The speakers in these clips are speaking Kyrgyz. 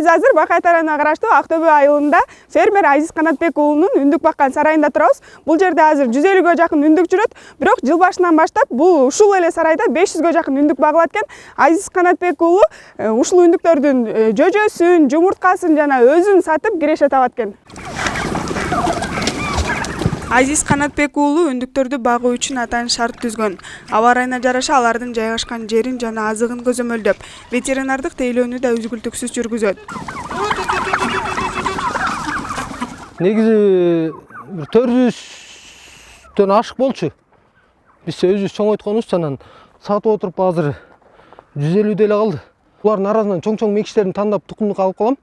Биз азыр Бакай тарабына караштуу Актөбө айылында фермер Азиз Канатбек уулунун үндүк баккан сарайында турабыз. Бул жерде азыр 150гө жакын үндүк жүрөт. Бирок жыл башынан баштап бул ушул эле сарайда 500гө жакын үндүк багылат экен. Азиз Канатбек уулу ушул үндүктөрдүн жөжөсүн, жумурткасын жана өзүн сатып киреше табат экен. Азиз Канатбек уулу үндүктөрдү багуу үчүн атайын шарт түзгөн. Аба ырайына жараша алардын жайгашкан жерин жана азыгын көзөмөлдөп, ветеринардык тейлөөнү да үзгүлтүксүз жүргүзөт. Негизи 400дөн ашык болчу. Биз өзүбүз чоңойтконбуз, анан сатып отуруп азыр 150 эле калды. Булардын арасынан чоң мекиштерин тандап тукумдук алып калам.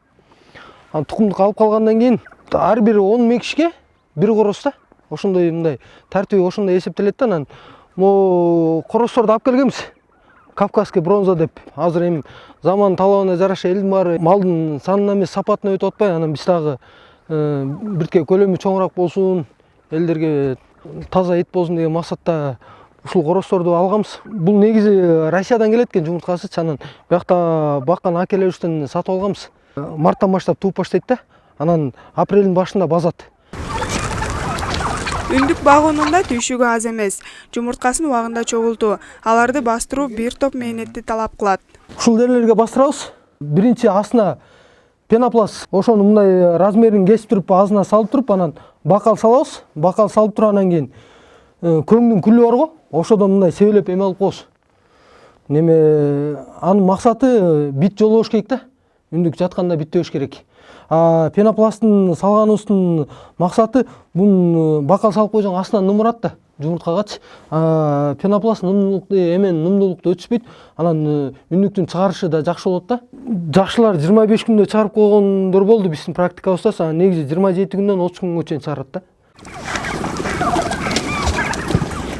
Анан тукумдук алып калгандан кийин ар бир 10 мекишке бир короз да. Ошондой мындай тартиби ошондой эсептелет да. Анан могу корозторду алып келгенбиз. Кавказский бронза деп. Азыр эми заман талабына жараша элдин баары малдын санына эмес сапатына өтүп атпайбы. Анан биз дагы бирке көлөмү чоңураак болсун, элдерге таза эт болсун деген максатта ушул корозторду алганбыз. Бул негизи Россиядан келет экен жумурткасы. Анан биякта баккан акелерибизден сатып алганбыз. Марттан баштап тууп баштайт да. Анан апрелдин башында базат. Үндүк багуунун да түйшүгү аз эмес. Жумурткасын убагында чогултуу, аларды бастыруу бир топ мээнетти талап кылат. Ушул дерлерге бастырабыз. Биринчи астына пенопласт, ошону мындай размерин кесип туруп, азына салып туруп, анан бакал салабыз. Бакал салып тургандан кийин көңдүн күлү барго, ошодон мындай себелеп эме алып коебуз. Анын максаты бит жолбош керек да. Үндүк жатканда битпеш керек. Пенопласттын салганыбыздын максаты бун бакал салып койсоң астынан нымырат да жумурткагачы. Пенопласт нымдуулукту өтүшпөйт. Анан үндүктүн чыгарышы да жакшы болот да. Жакшылар 25 күндө чыгарып койгондор болду биздин практикабызда. Негизи 27 күндөн 30 күнгө чейин чыгарат да.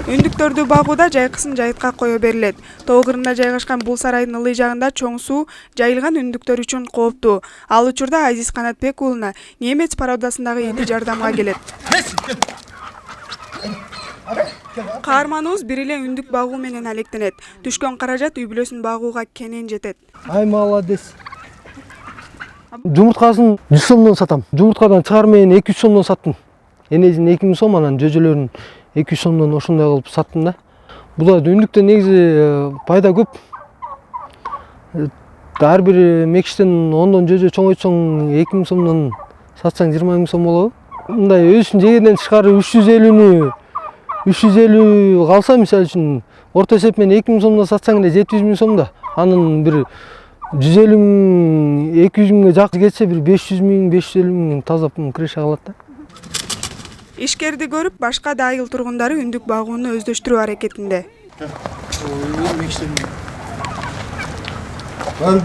Үндүктөрдү багууда жайкысын жайытка кое берилет. Тоо кырында жайгашкан бул сарайдын ылый жагында чоң суу жайылган үндүктөр үчүн кооптуу. Ал учурда Азиз Канатбек уулуна немец пародасындагы эти жардамга келет. Каарманыбыз бир эле үндүк багуу менен алектенет. Түшкөн каражат үй бүлөсүн багууга кенен жетет. Ай молодец. Жумурткасын 100 сомдон сатам. Жумурткадан чыгар менен 200 сомдон саттым. Энесин 2000 сом, анан жөжөлөрүн 200 сомдон ошондой кылып саттым да. Бул үндүктө негизи пайда көп. Ар бир мекиштен 10дон жөжө чоңойтсоң 2000 сомдон сатсаң 20 000 сом болобу. Мындай өзүнүн жегенден тышкары 350 калса, мисалы үчүн орто эсеп менен 2000 сомдон сатсаң эле 700 000 сом да. Анын бир 150 000, 200 000ге жакын кетсе бир 500 000, 550 000 таза киреше калат да. Ишкерди көрүп, башка да айыл тургундары үндүк багууну өздөштүрүү аракетинде. Бол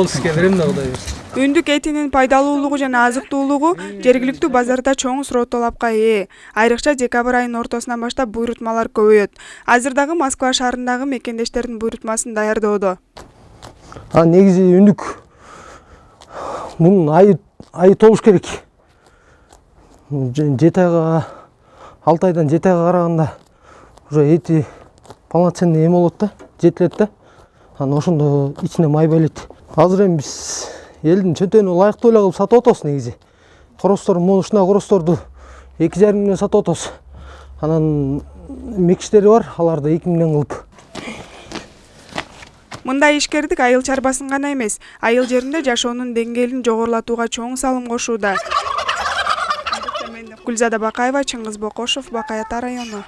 ишкердим да Кудай берсин. Үндүк этинин пайдалуулугу жана азыктуулугу жергиликтүү базарда чоң суроо талапка ээ. Айрыкча декабрь айынын ортосунан баштап буйрутмалар көбөйөт. Азыр дагы Москва шаарындагы мекендештердин буйрутмасын даярдоодо. Негизи үндүк мунун айы толуш керек. 7 айга 6 айдан 7 айга караганда уже эти полноценный эме болот да, жетилет да. Анан ошондо ичине май байлайт. Азыр эми биз элдин чөнтөгүнө ылайыктуу эле кылып сатып атабыз негизи. Коростор, ушундай коросторду 2,5 миңден сатып атабыз. Анан мекиштери бар, аларды 2 миңден кылып. Мындай ишкердик айыл чарбасын гана эмес, айыл жеринде жашоонун деңгээлин жогорулатууга чоң салым кошууда. Гүлзада Бакаева, Чыңгыз Бокошов, Бакай Ата району.